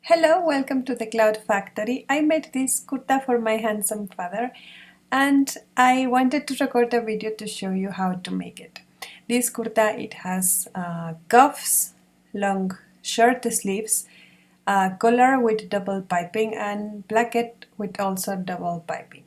Hello, welcome to the Cloud Factory. I made this kurta for my handsome father and I wanted to record a video to show you how to make it. This kurta, it has cuffs, long short sleeves, a collar with double piping and placket with also double piping.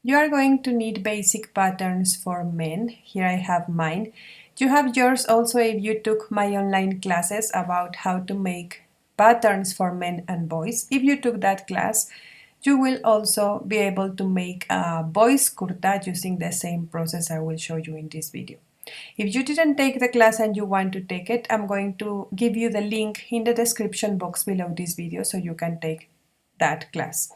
You are going to need basic patterns for men. Here I have mine. You have yours also if you took my online classes about how to make patterns for men and boys. If you took that class, you will also be able to make a boys kurta using the same process I will show you in this video. If you didn't take the class and you want to take it, I'm going to give you the link in the description box below this video so you can take that class.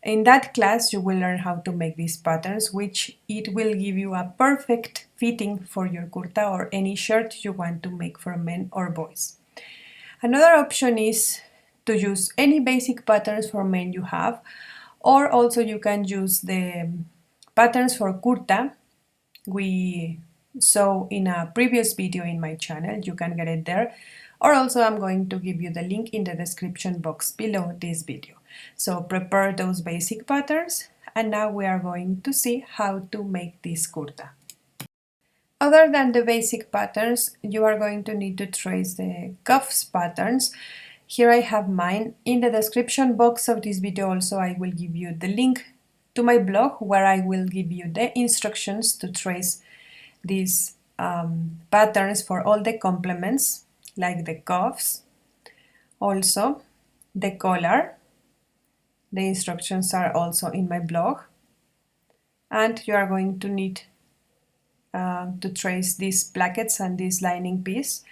In that class, you will learn how to make these patterns, which it will give you a perfect fitting for your kurta or any shirt you want to make for men or boys. Another option is to use any basic patterns for men you have, or also you can use the patterns for kurta we saw in a previous video in my channel. You can get it there, or also I'm going to give you the link in the description box below this video. So prepare those basic patterns, and now we are going to see how to make this kurta. Other than the basic patterns, you are going to need to trace the cuffs patterns. Here I have mine. In the description box of this video also I will give you the link to my blog where I will give you the instructions to trace these patterns for all the complements, like the cuffs, also the collar. The instructions are also in my blog, and you are going to need to trace these plackets and this lining piece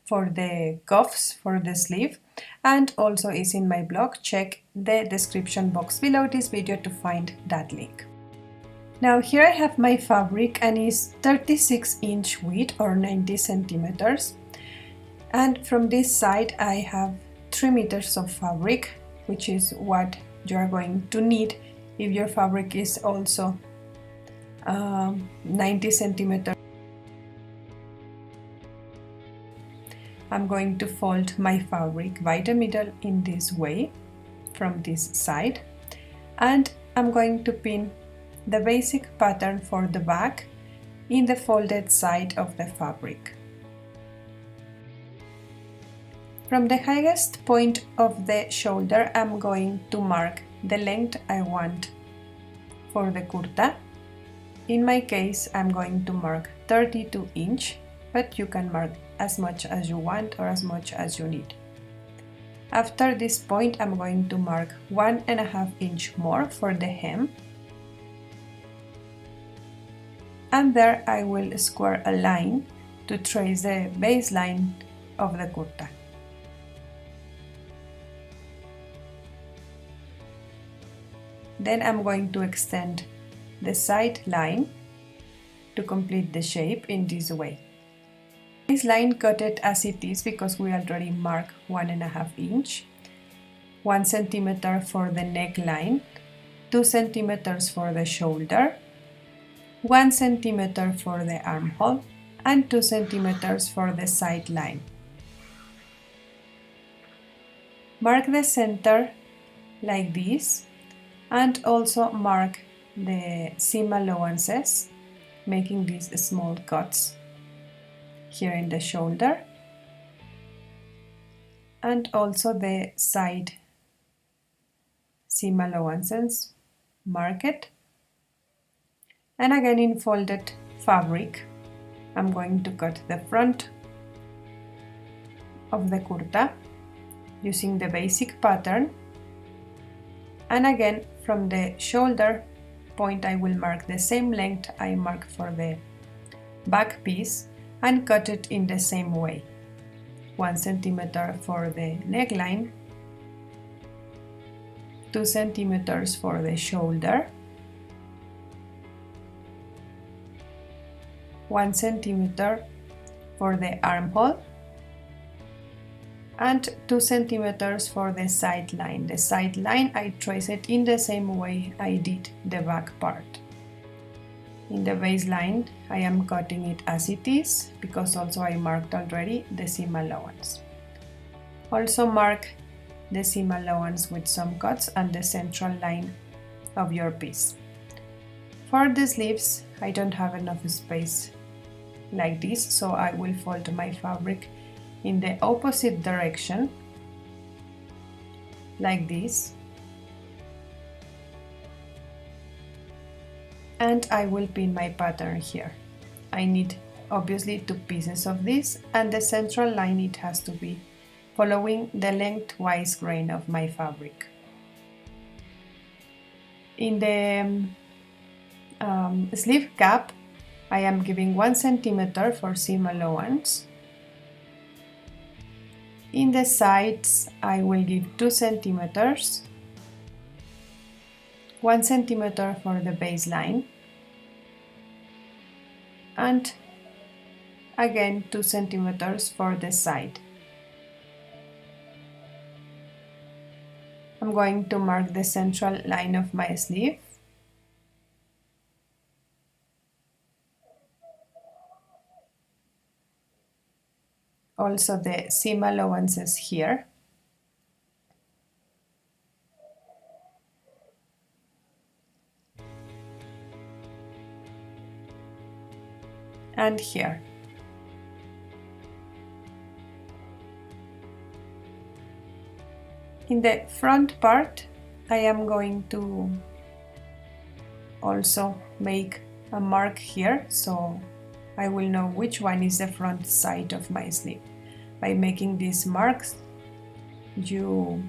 for the cuffs for the sleeve, and also is in my blog. Check the description box below this video to find that link. Now here I have my fabric, and it's 36-inch width or 90 centimeters, and from this side I have 3 meters of fabric, which is what you are going to need if your fabric is also 90 centimeters. I'm going to fold my fabric by the middle in this way from this side, and I'm going to pin the basic pattern for the back in the folded side of the fabric. From the highest point of the shoulder, I'm going to mark the length I want for the kurta. In my case, I'm going to mark 32 inch, but you can mark as much as you want or as much as you need. After this point, I'm going to mark 1.5 inch more for the hem, and there I will square a line to trace the baseline of the kurta. Then I'm going to extend the side line to complete the shape in this way. This line cut it as it is because we already marked 1.5 inch, 1 centimeter for the neckline, 2 centimeters for the shoulder, 1 centimeter for the armhole, and 2 centimeters for the side line. Mark the center like this, and also mark the seam allowances, making these small cuts here in the shoulder, and also the side seam allowances, mark it. And again, in folded fabric, I'm going to cut the front of the kurta using the basic pattern, and again from the shoulder point I will mark the same length I marked for the back piece and cut it in the same way. 1 centimeter for the neckline, 2 centimeters for the shoulder, 1 centimeter for the armhole, and 2 centimeters for the side line. The side line I trace it in the same way I did the back part. In the baseline I am cutting it as it is because also I marked already the seam allowance. Also mark the seam allowance with some cuts and the central line of your piece. For the sleeves I don't have enough space like this, so I will fold my fabric in the opposite direction like this, and I will pin my pattern here. I need obviously 2 pieces of this, and the central line it has to be following the lengthwise grain of my fabric. In the sleeve cap I am giving 1 centimeter for seam allowance. In the sides I will give 2 centimeters, 1 centimeter for the baseline, and again 2 centimeters for the side. I'm going to mark the central line of my sleeve. Also the seam allowances here. And here. In the front part, I am going to also make a mark here, so I will know which one is the front side of my sleeve. By making these marks, you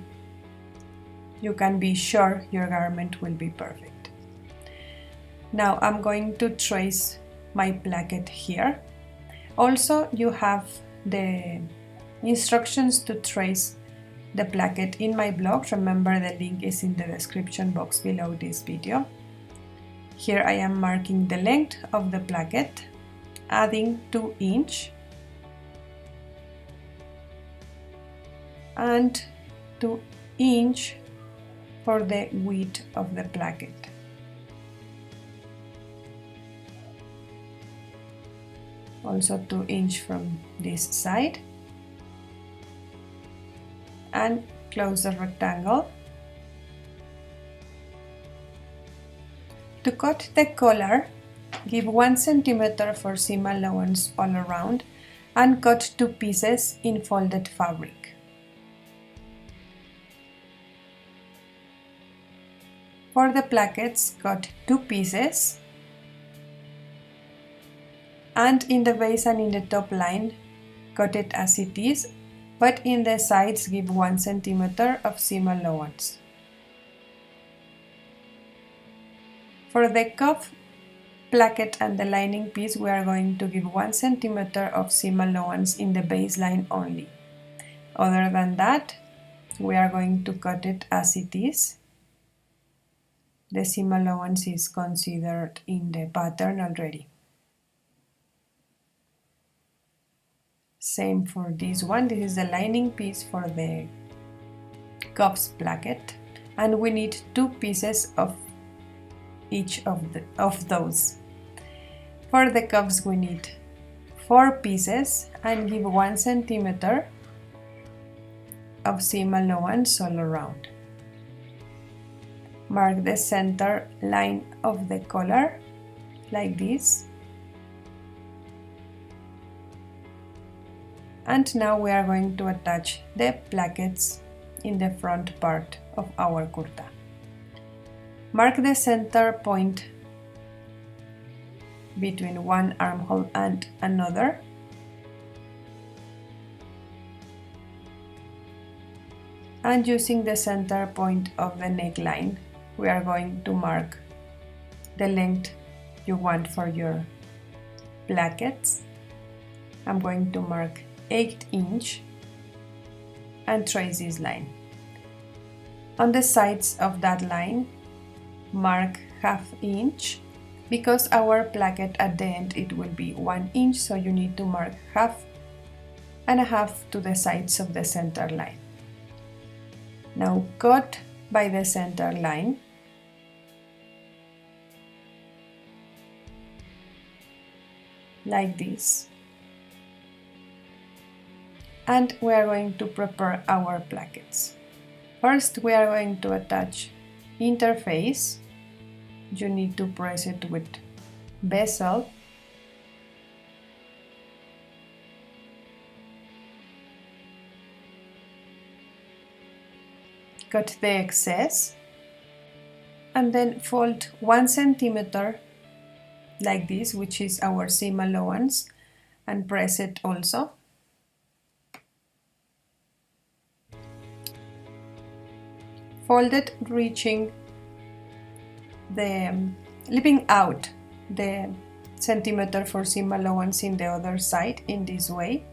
can be sure your garment will be perfect. Now I'm going to trace my placket here. Also, you have the instructions to trace the placket in my blog. Remember, the link is in the description box below this video. Here I am marking the length of the placket, adding 2 inch and 2 inch for the width of the placket. Also 2 inch from this side, and close the rectangle. To cut the collar, give 1 centimeter for seam allowance all around and cut 2 pieces in folded fabric. For the plackets, cut 2 pieces, and in the base and in the top line, cut it as it is, but in the sides give 1 centimeter of seam allowance. For the cuff, placket and the lining piece, we are going to give 1 centimeter of seam allowance in the baseline only. Other than that, we are going to cut it as it is. The seam allowance is considered in the pattern already. Same for this one. This is the lining piece for the cuffs placket, and we need 2 pieces of each of those. For the cuffs we need 4 pieces and give 1 centimeter of seam allowance all around. Mark the center line of the collar like this. And now we are going to attach the plackets in the front part of our kurta. Mark the center point between one armhole and another. And using the center point of the neckline, we are going to mark the length you want for your plackets. I'm going to mark 8 inch and trace this line. On the sides of that line, mark ½ inch, because our placket at the end it will be 1 inch, so you need to mark ½ and a half to the sides of the center line. Now cut by the center line like this, and we are going to prepare our plackets. First we are going to attach interface. You need to press it with bezel. Cut the excess and then fold 1 centimeter like this, which is our seam allowance, and press it also. Fold it, reaching leaving out the centimeter for seam allowance in the other side in this way,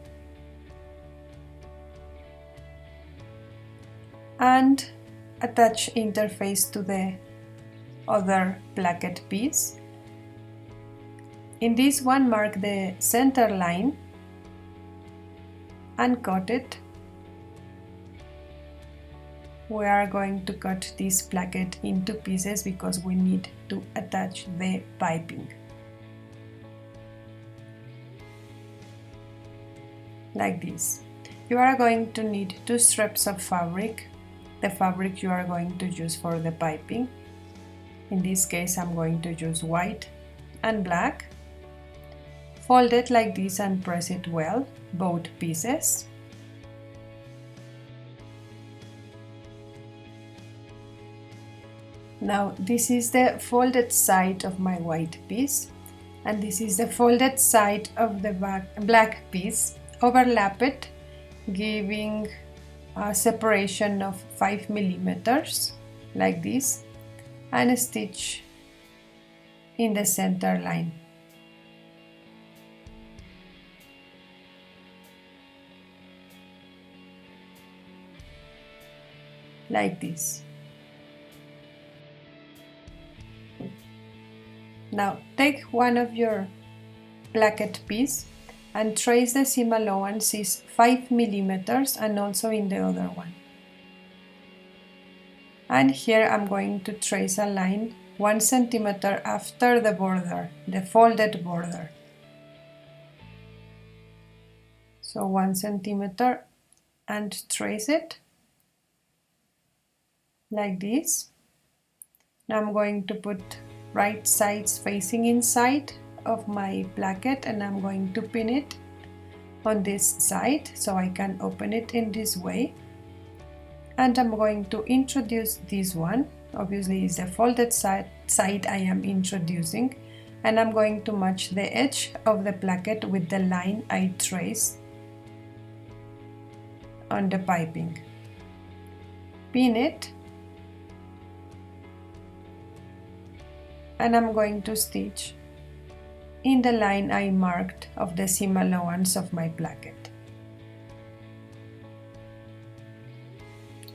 and attach interface to the other placket piece. In this one, mark the center line and cut it. We are going to cut this placket into pieces because we need to attach the piping. Like this. You are going to need 2 strips of fabric, the fabric you are going to use for the piping. In this case, I'm going to use white and black. Fold it like this and press it well, both pieces. Now this is the folded side of my white piece, and this is the folded side of the black piece. Overlap it, giving a separation of 5 millimeters like this, and stitch in the center line. Like this. Now take one of your placket piece and trace the seam allowance is 5 millimeters, and also in the other one. And here I'm going to trace a line 1 centimeter after the border, the folded border. So 1 centimeter and trace it like this. Now I'm going to put right sides facing inside of my placket, and I'm going to pin it on this side so I can open it in this way. And I'm going to introduce this one. Obviously it's the folded side I am introducing, and I'm going to match the edge of the placket with the line I traced on the piping. Pin it, and I'm going to stitch in the line I marked of the seam allowance of my placket.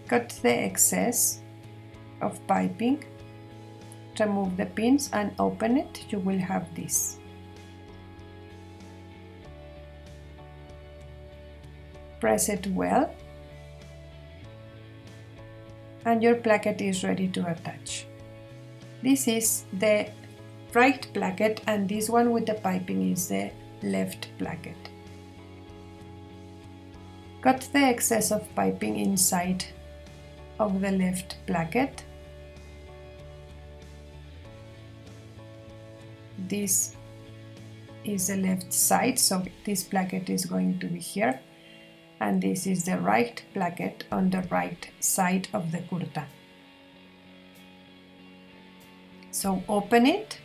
Cut the excess of piping, remove the pins and open it. You will have this. Press it well, and your placket is ready to attach. This is the right placket, and this one with the piping is the left placket. Cut the excess of piping inside of the left placket. This is the left side, so this placket is going to be here, and this is the right placket on the right side of the kurta. So open it,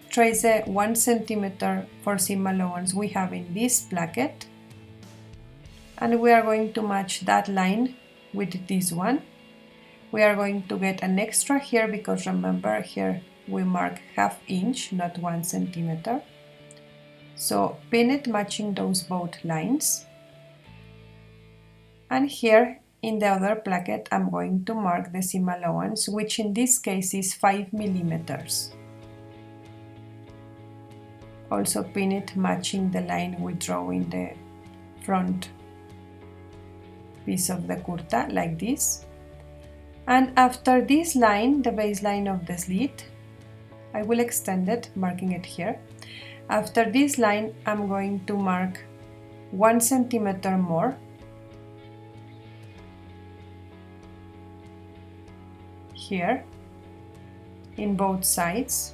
trace the 1 centimeter for seam allowance we have in this placket, and we are going to match that line with this one. We are going to get an extra here because remember here we mark ½ inch, not 1 centimeter. So pin it matching those both lines, and here in the other placket I'm going to mark the seam allowance, which in this case is 5 millimeters. Also pin it matching the line we draw in the front piece of the kurta, like this. And after this line, the baseline of the slit, I will extend it, marking it here. After this line, I'm going to mark 1 centimeter more here in both sides,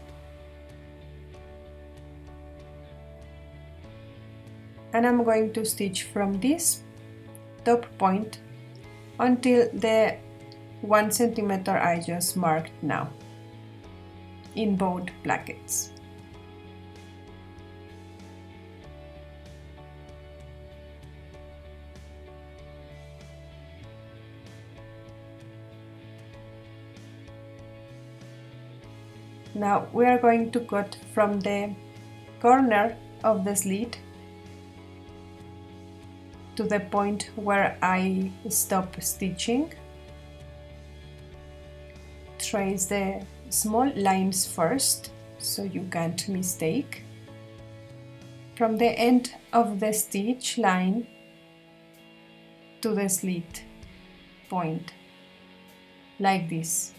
and I'm going to stitch from this top point until the 1 centimeter I just marked now in both plackets. Now we are going to cut from the corner of the slit to the point where I stop stitching. Trace the small lines first so you can't mistake. From the end of the stitch line to the slit point, like this.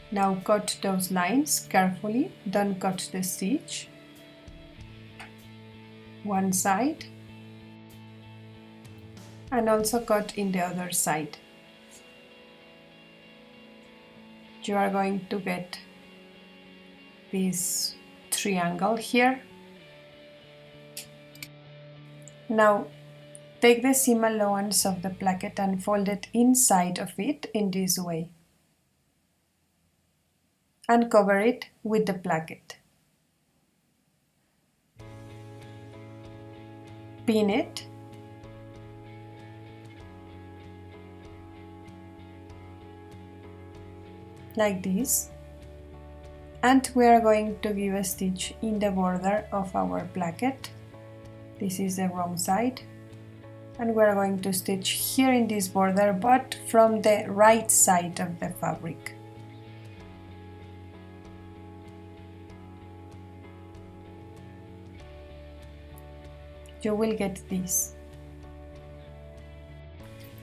Now cut those lines carefully, don't cut the stitch. One side, and also cut in the other side. You are going to get this triangle here. Now take the seam allowance of the placket and fold it inside of it in this way, and cover it with the placket. Pin it, like this, and we are going to give a stitch in the border of our placket. This is the wrong side, and we are going to stitch here in this border, but from the right side of the fabric. You will get this.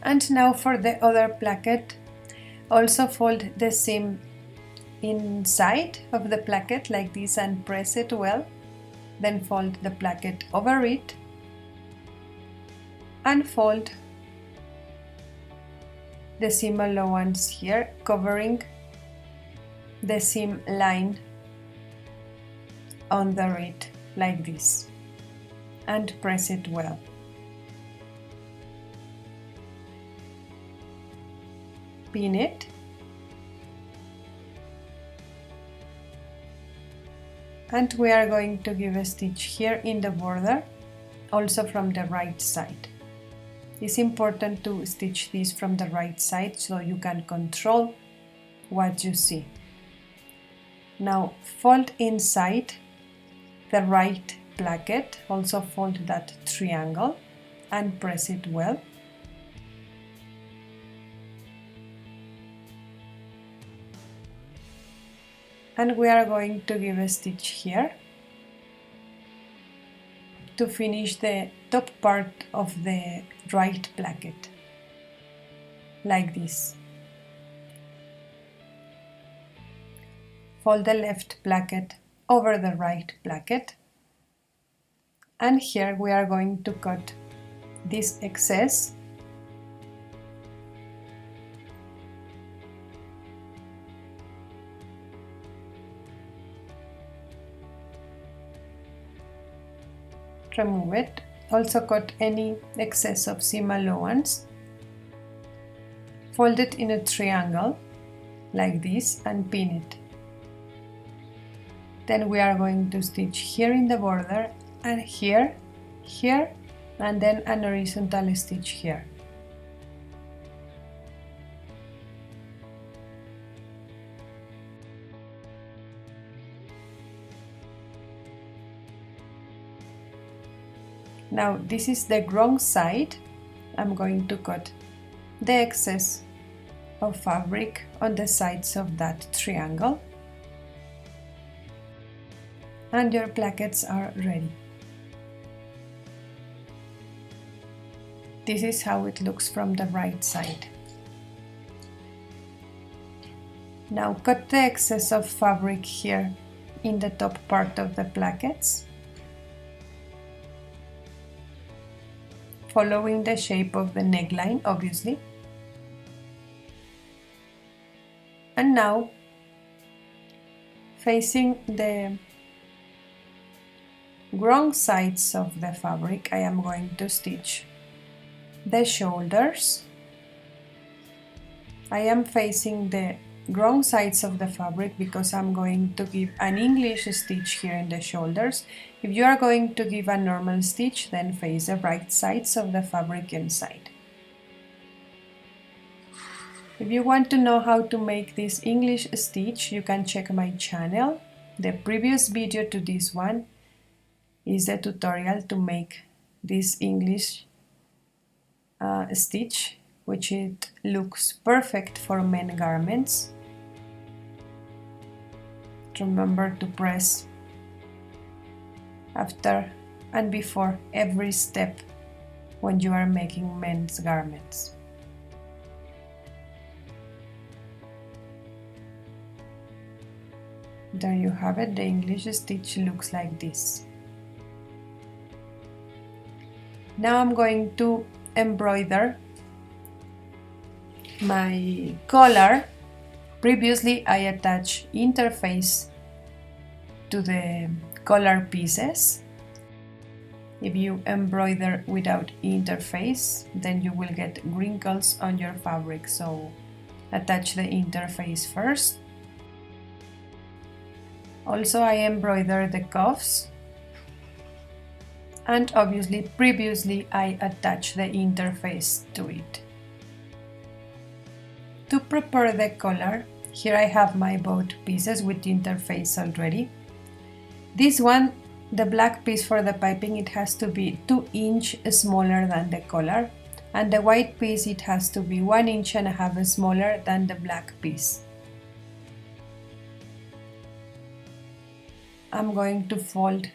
And now for the other placket, also fold the seam inside of the placket like this and press it well. Then fold the placket over it and fold the seam allowance here, covering the seam line under it like this, and press it well. Pin it, and we are going to give a stitch here in the border, also from the right side. It's important to stitch this from the right side so you can control what you see. Now fold inside the right placket, also fold that triangle and press it well. And we are going to give a stitch here to finish the top part of the right placket, like this. Fold the left placket over the right placket, and here we are going to cut this excess remove it. Also cut any excess of seam allowance. Fold it in a triangle like this and pin it. Then we are going to stitch here in the border and here, here, and then an horizontal stitch here. Now this is the wrong side. I'm going to cut the excess of fabric on the sides of that triangle and your plackets are ready. This is how it looks from the right side. Now cut the excess of fabric here in the top part of the plackets, following the shape of the neckline, obviously. And now, facing the wrong sides of the fabric, I am going to stitch the shoulders. I am facing the wrong sides of the fabric because I'm going to give an English stitch here in the shoulders. If you are going to give a normal stitch, then face the right sides of the fabric inside. If you want to know how to make this English stitch, you can check my channel. The previous video to this one is a tutorial to make this English stitch, which it looks perfect for men garments. Remember to press after and before every step when you are making men's garments. There you have it, the English stitch looks like this. Now I'm going to embroider my collar. Previously I attached interface to the collar pieces. If you embroider without interface, then you will get wrinkles on your fabric, so attach the interface first. Also, I embroidered the cuffs, and obviously previously I attached the interface to it. To prepare the collar, here I have my both pieces with interface already. This one, the black piece for the piping, it has to be 2 inches smaller than the collar, and the white piece, it has to be 1.5 inches smaller than the black piece. I'm going to fold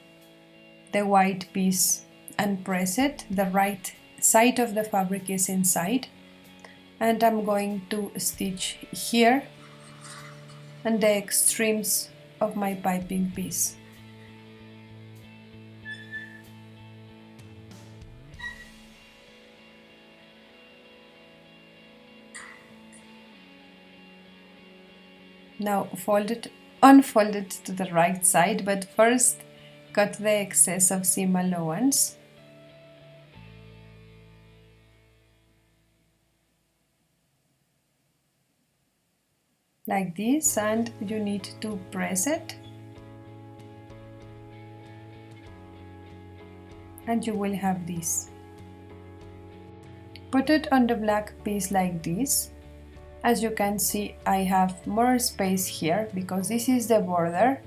the white piece and press it. The right side of the fabric is inside, and I'm going to stitch here and the extremes of my piping piece. Now unfold it to the right side, but first cut the excess of seam allowance. Like this, and you need to press it, and you will have this. Put it on the black piece like this. As you can see, I have more space here because this is the border,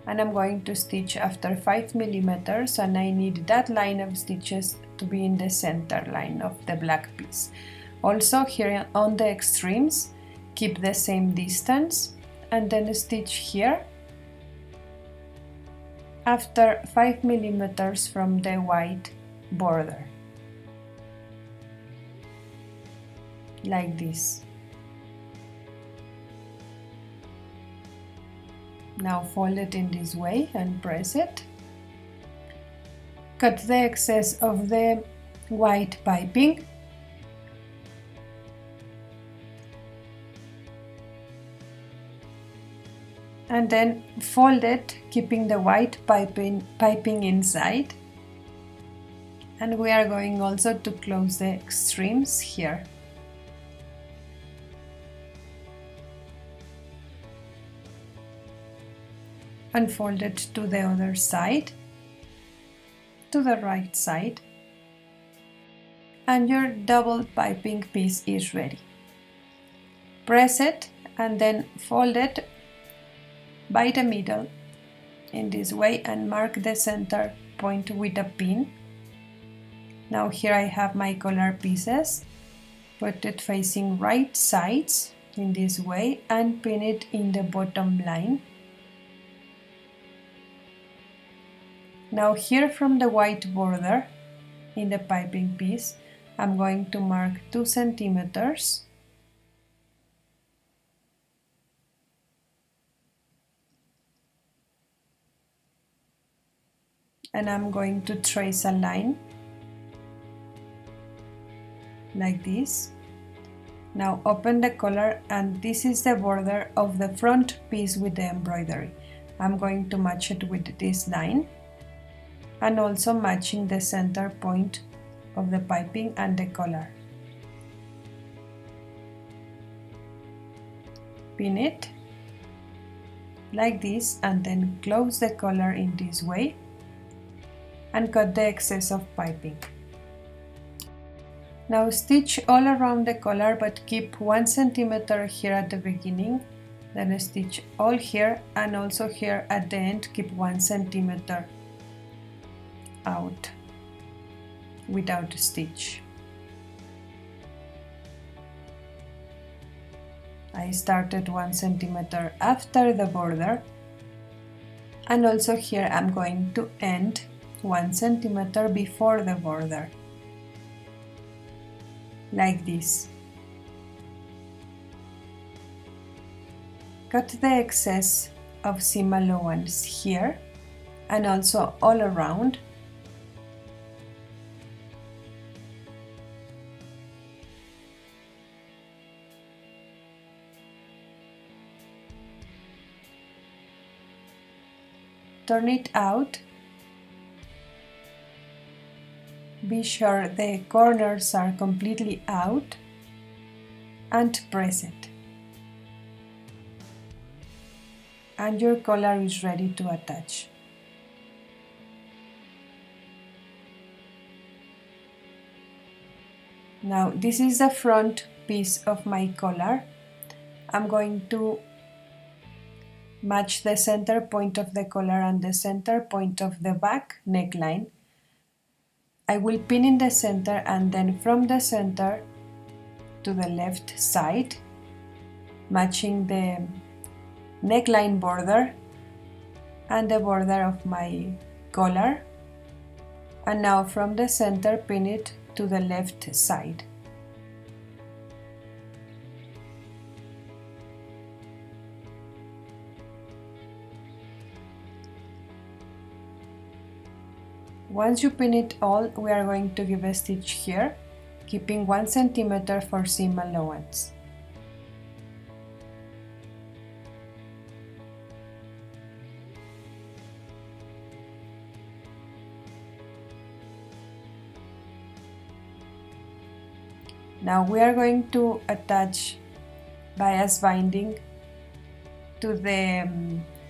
and I'm going to stitch after 5 millimeters, and I need that line of stitches to be in the center line of the black piece. Also here on the extremes, keep the same distance, and then stitch here after 5 millimeters from the white border, like this. Now fold it in this way and press it. Cut the excess of the white piping. And then fold it, keeping the white piping inside. And we are going also to close the extremes here. Unfold it to the other side, to the right side, and your double piping piece is ready. Press it and then fold it by the middle in this way and mark the center point with a pin. Now here I have my collar pieces. Put it facing right sides in this way and pin it in the bottom line. Now here from the white border in the piping piece, I'm going to mark 2 centimeters and I'm going to trace a line like this. Now open the collar, and this is the border of the front piece with the embroidery. I'm going to match it with this line and also matching the center point of the piping and the collar. Pin it like this and then close the collar in this way and cut the excess of piping. Now stitch all around the collar, but keep 1 centimeter here at the beginning, then stitch all here, and also here at the end keep 1 centimeter out without a stitch. I started 1 centimeter after the border, and also here I'm going to end 1 centimeter before the border, like this. Cut the excess of seam allowance here and also all around. Turn it out. Be sure the corners are completely out and press it. And your collar is ready to attach. Now this is the front piece of my collar. I'm going to match the center point of the collar and the center point of the back neckline. I will pin in the center, and then from the center to the left side, matching the neckline border and the border of my collar, and now from the center pin it to the left side. Once you pin it all, we are going to give a stitch here, keeping 1 centimeter for seam allowance. Now we are going to attach bias binding to the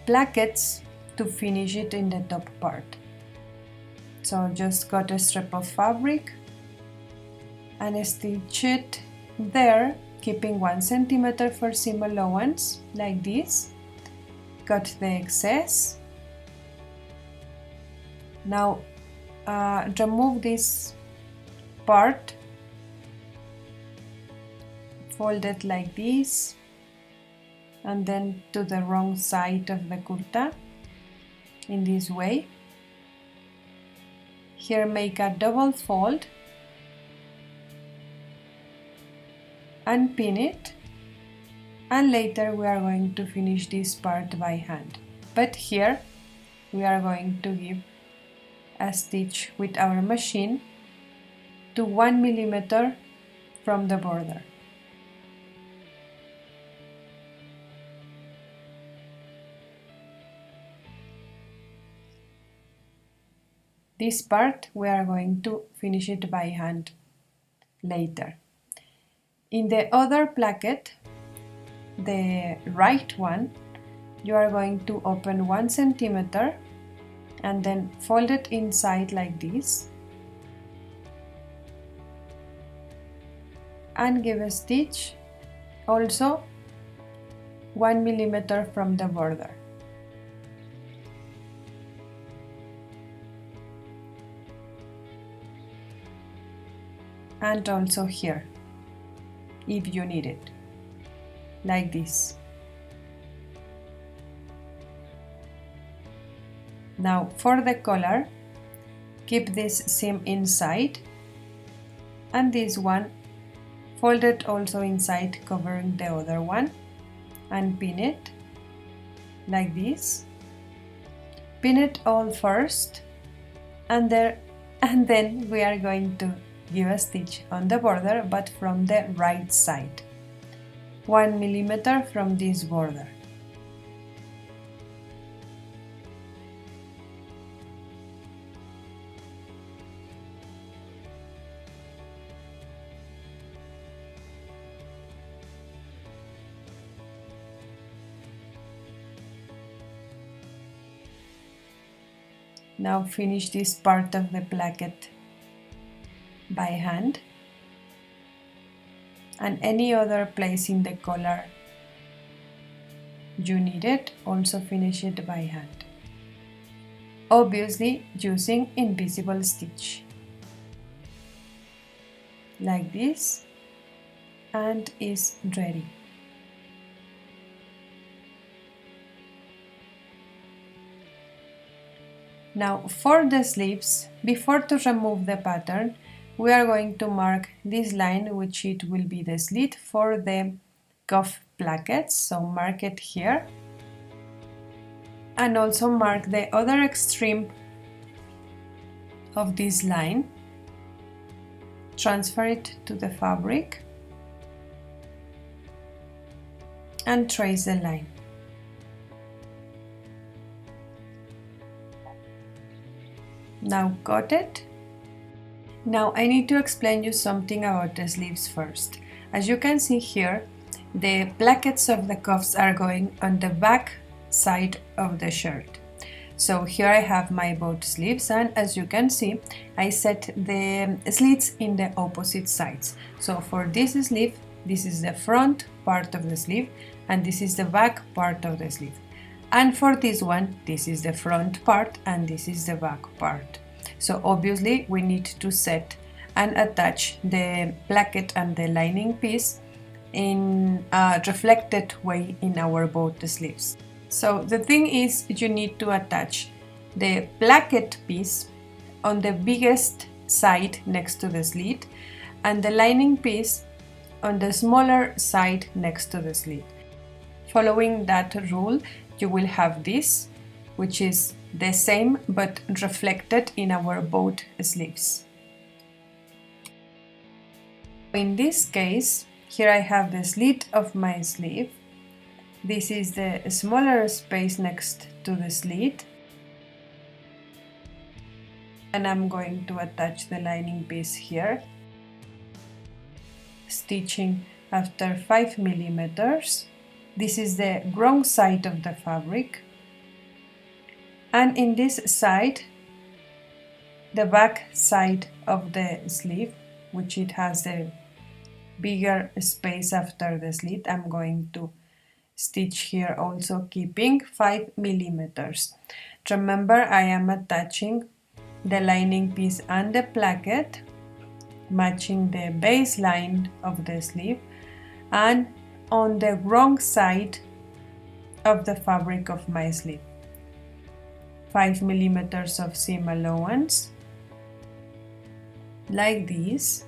plackets to finish it in the top part. So just cut a strip of fabric and stitch it there, keeping 1 centimeter for seam allowance, like this. Cut the excess. Now remove this part, fold it like this, and then to the wrong side of the kurta, in this way. Here make a double fold and pin it, and later we are going to finish this part by hand. But here we are going to give a stitch with our machine to 1 millimeter from the border. This part we are going to finish it by hand later. In the other placket, the right one, you are going to open 1 centimeter and then fold it inside like this and give a stitch also 1 millimeter from the border. And also here, if you need it, like this. Now for the collar, keep this seam inside, and this one fold it also inside, covering the other one, and pin it like this. Pin it all first, and then we are going to give a stitch on the border, but from the right side, 1 millimeter from this border. Now finish this part of the placket by hand, and any other place in the collar you need it, also finish it by hand, obviously using invisible stitch like this, and is ready. Now for the sleeves, before to remove the pattern, we are going to mark this line, which it will be the slit for the cuff plackets, so mark it here, and also mark the other extreme of this line, transfer it to the fabric, and trace the line. Now got it? Now I need to explain you something about the sleeves first. As you can see here, the plackets of the cuffs are going on the back side of the shirt. So here I have my both sleeves, and as you can see, I set the slits in the opposite sides. So for this sleeve, this is the front part of the sleeve, and this is the back part of the sleeve. And for this one, this is the front part and this is the back part. So obviously we need to set and attach the placket and the lining piece in a reflected way in our both sleeves. So the thing is, you need to attach the placket piece on the biggest side next to the slit, and the lining piece on the smaller side next to the slit. Following that rule, you will have this, which is the same but reflected in our both sleeves. In this case, here I have the slit of my sleeve. This is the smaller space next to the slit, and I'm going to attach the lining piece here, stitching after 5 millimeters. This is the wrong side of the fabric, and in this side, the back side of the sleeve, which it has the bigger space after the slit, I'm going to stitch here also, keeping 5 millimeters. Remember, I am attaching the lining piece and the placket, matching the baseline of the sleeve, and on the wrong side of the fabric of my sleeve. 5 millimeters of seam allowance, like this.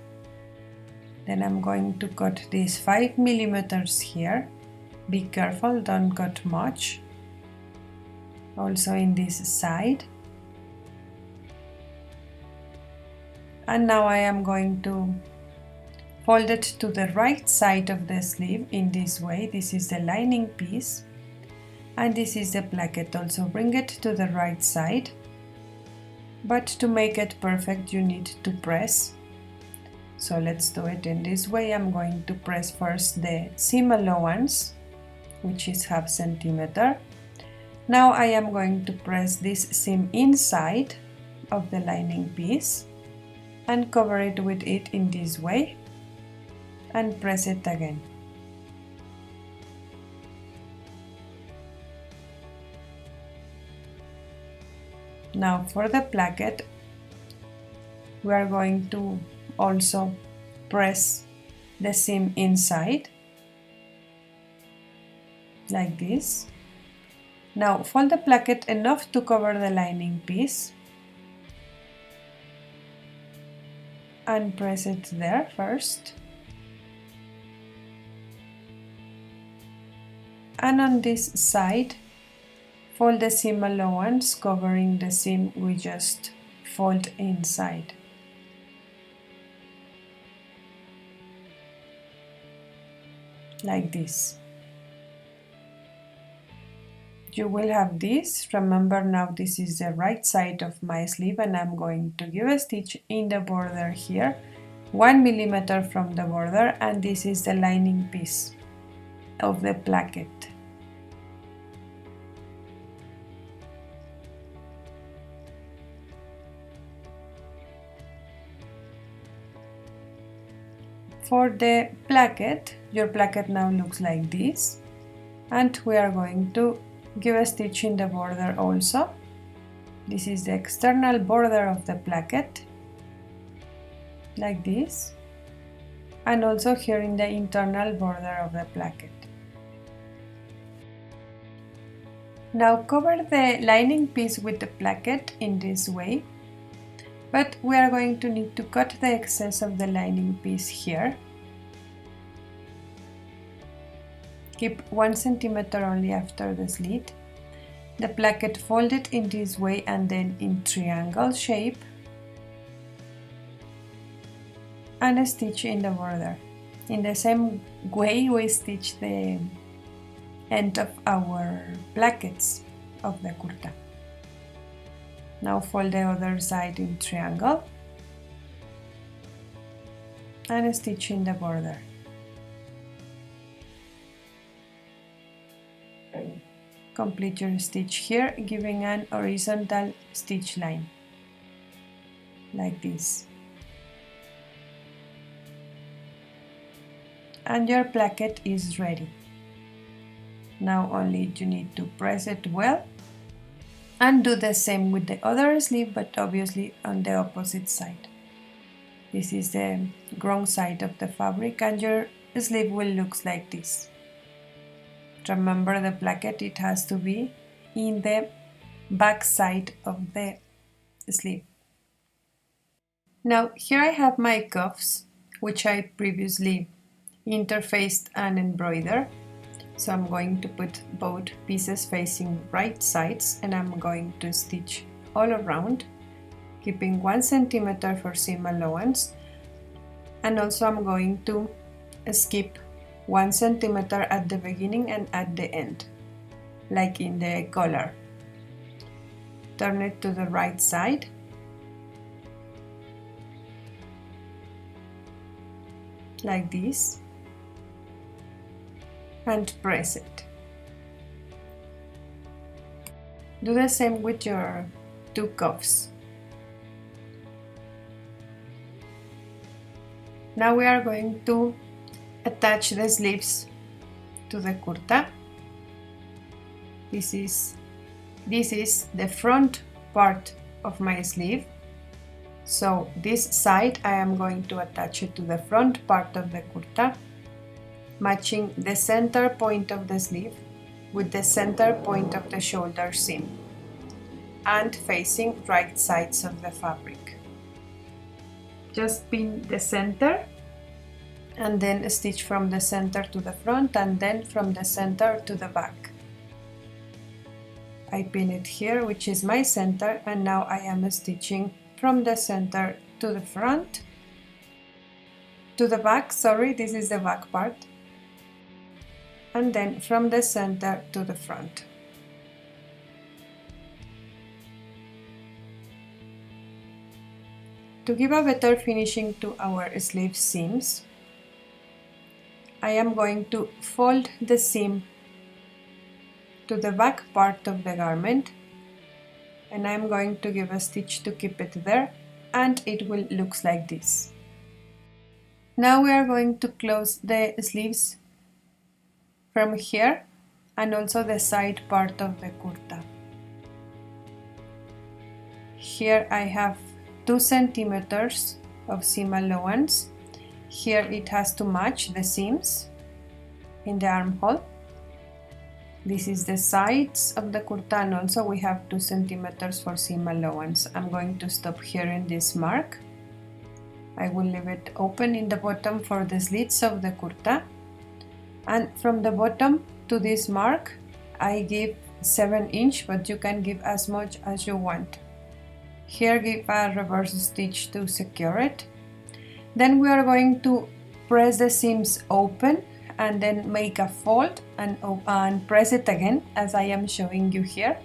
Then I'm going to cut these 5 millimeters here. Be careful, don't cut much. Also in this side. And now I am going to fold it to the right side of the sleeve in this way. This is the lining piece, and this is the placket. Also bring it to the right side, but to make it perfect you need to press. So let's do it in this way. I'm going to press first the seam allowance, which is ½ centimeter. Now I am going to press this seam inside of the lining piece and cover it with it in this way, and press it again. Now for the placket, we are going to also press the seam inside, like this. Now fold the placket enough to cover the lining piece, and press it there first. And on this side, fold the seam allowance covering the seam we just fold inside. Like this. You will have this. Remember, now this is the right side of my sleeve and I'm going to give a stitch in the border here, 1 millimeter from the border, and this is the lining piece of the placket. For the placket, your placket now looks like this, and we are going to give a stitch in the border also. This is the external border of the placket, like this, and also here in the internal border of the placket. Now cover the lining piece with the placket in this way, but we are going to need to cut the excess of the lining piece here. Keep 1 centimeter only after the slit. The placket folded in this way and then in triangle shape, and a stitch in the border. In the same way we stitch the end of our plackets of the kurta. Now fold the other side in triangle and a stitch in the border. Complete your stitch here, giving an horizontal stitch line, like this. And your placket is ready. Now only you need to press it well and do the same with the other sleeve, but obviously on the opposite side. This is the wrong side of the fabric and your sleeve will look like this. Remember, the placket, it has to be in the back side of the sleeve. Now here I have my cuffs, which I previously interfaced and embroidered. So I'm going to put both pieces facing right sides and I'm going to stitch all around, keeping 1 centimeter for seam allowance, and also I'm going to skip 1 centimeter at the beginning and at the end, like in the collar. Turn it to the right side. Like this. And press it. Do the same with your 2 cuffs. Now we are going to attach the sleeves to the kurta. This is the front part of my sleeve. So this side I am going to attach it to the front part of the kurta, matching the center point of the sleeve with the center point of the shoulder seam and facing right sides of the fabric. Just pin the center and then stitch from the center to the front and then from the center to the back. I pin it here, which is my center, and now I am stitching from the center to the front, to the back, sorry, this is the back part, and then from the center to the front. To give a better finishing to our sleeve seams, I am going to fold the seam to the back part of the garment and I am going to give a stitch to keep it there, and it will look like this. Now we are going to close the sleeves from here and also the side part of the kurta. Here I have 2 centimeters of seam allowance. Here it has to match the seams in the armhole. This is the sides of the kurta, and also we have 2 centimeters for seam allowance. I'm going to stop here in this mark I will leave it open in the bottom for the slits of the kurta, and from the bottom to this mark I give 7 inch, but you can give as much as you want. Here give a reverse stitch to secure it. Then we are going to press the seams open and then make a fold and press it again, as I am showing you here.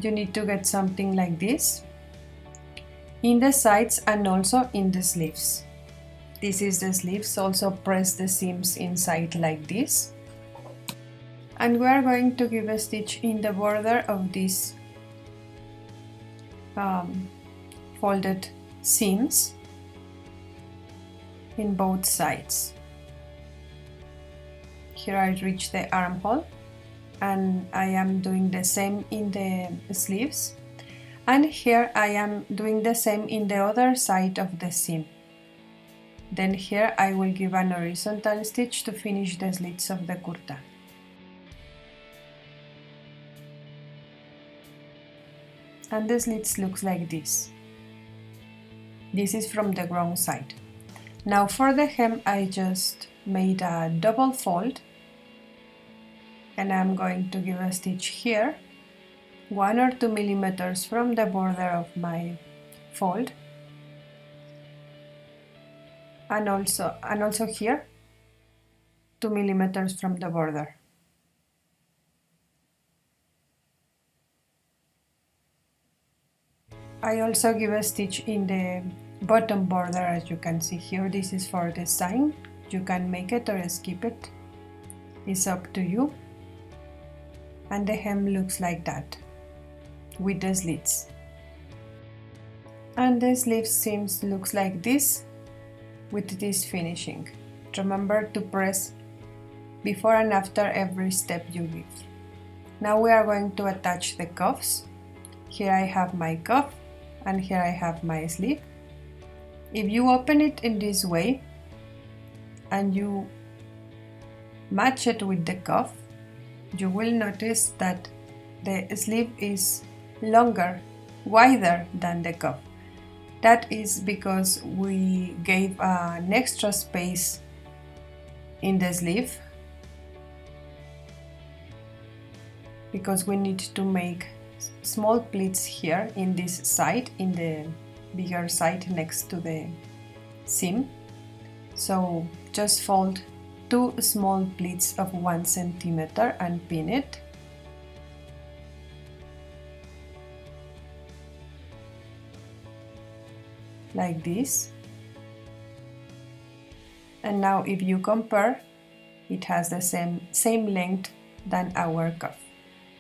You need to get something like this in the sides and also in the sleeves. This is the sleeves. Also press the seams inside like this. And we are going to give a stitch in the border of these folded seams in both sides. Here I reach the armhole, and I am doing the same in the sleeves, and here I am doing the same in the other side of the seam. Then here I will give an horizontal stitch to finish the slits of the kurta. And the slits looks like this. This is from the wrong side. Now for the hem I just made a double fold, and I'm going to give a stitch here 1 or 2 millimeters from the border of my fold, and also here 2 millimeters from the border. I also give a stitch in the bottom border, as you can see here. This is for the sign. You can make it or skip it, it's up to you. And the hem looks like that with the slits. And the sleeve seams looks like this with this finishing. Remember to press before and after every step you give. Now we are going to attach the cuffs. Here I have my cuff and here I have my sleeve. If you open it in this way and you match it with the cuff, you will notice that the sleeve is longer, wider than the cuff. That is because we gave an extra space in the sleeve, because we need to make small pleats here in this side, in the bigger side next to the seam. So just fold 2 small pleats of 1 centimeter and pin it. Like this. And now if you compare, it has the same length than our cuff.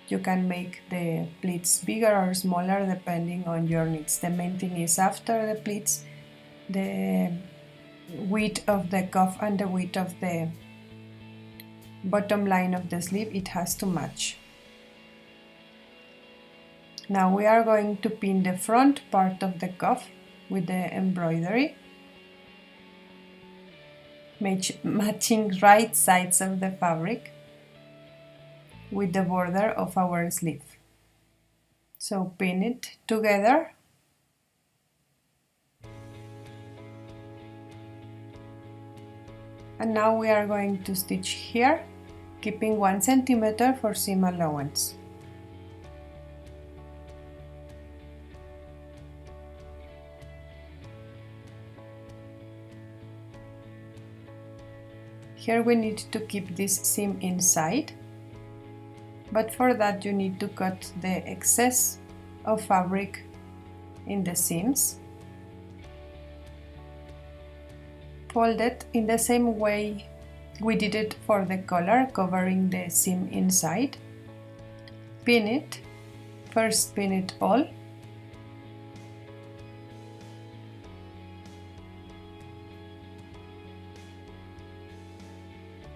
You can make the pleats bigger or smaller depending on your needs. The main thing is after the pleats, the width of the cuff and the width of the bottom line of the sleeve, it has to match. Now we are going to pin the front part of the cuff with the embroidery, matching right sides of the fabric with the border of our sleeve. So pin it together. And now we are going to stitch here, keeping 1 centimeter for seam allowance. Here we need to keep this seam inside, but for that you need to cut the excess of fabric in the seams. Fold it in the same way we did it for the collar, covering the seam inside. Pin it, first pin it all,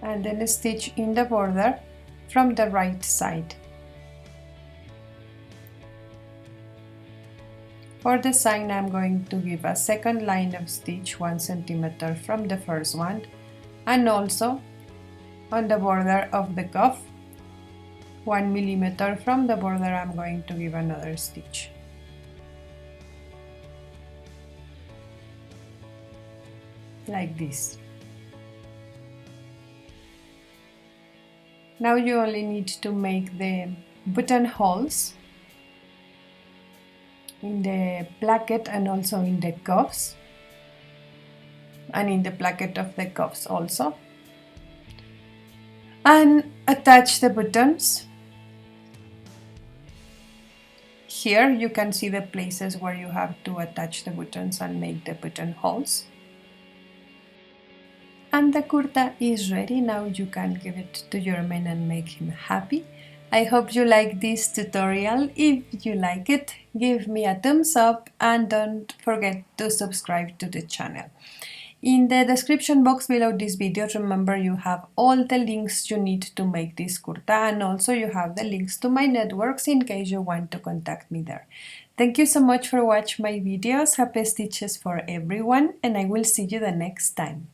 and then stitch in the border from the right side. For the sign, I'm going to give a second line of stitch 1 centimeter from the first one, and also on the border of the cuff 1 millimeter from the border I'm going to give another stitch. like this. Now you only need to make the buttonholes in the placket and also in the cuffs, and in the placket of the cuffs also, and attach the buttons. Here you can see the places where you have to attach the buttons and make the buttonholes. And the kurta is ready. Now you can give it to your man and make him happy. I hope you like this tutorial. If you like it, give me a thumbs up and don't forget to subscribe to the channel. In the description box below this video, remember you have all the links you need to make this kurta, and also you have the links to my networks in case you want to contact me there. Thank you so much for watching my videos. Happy stitches for everyone, and I will see you the next time.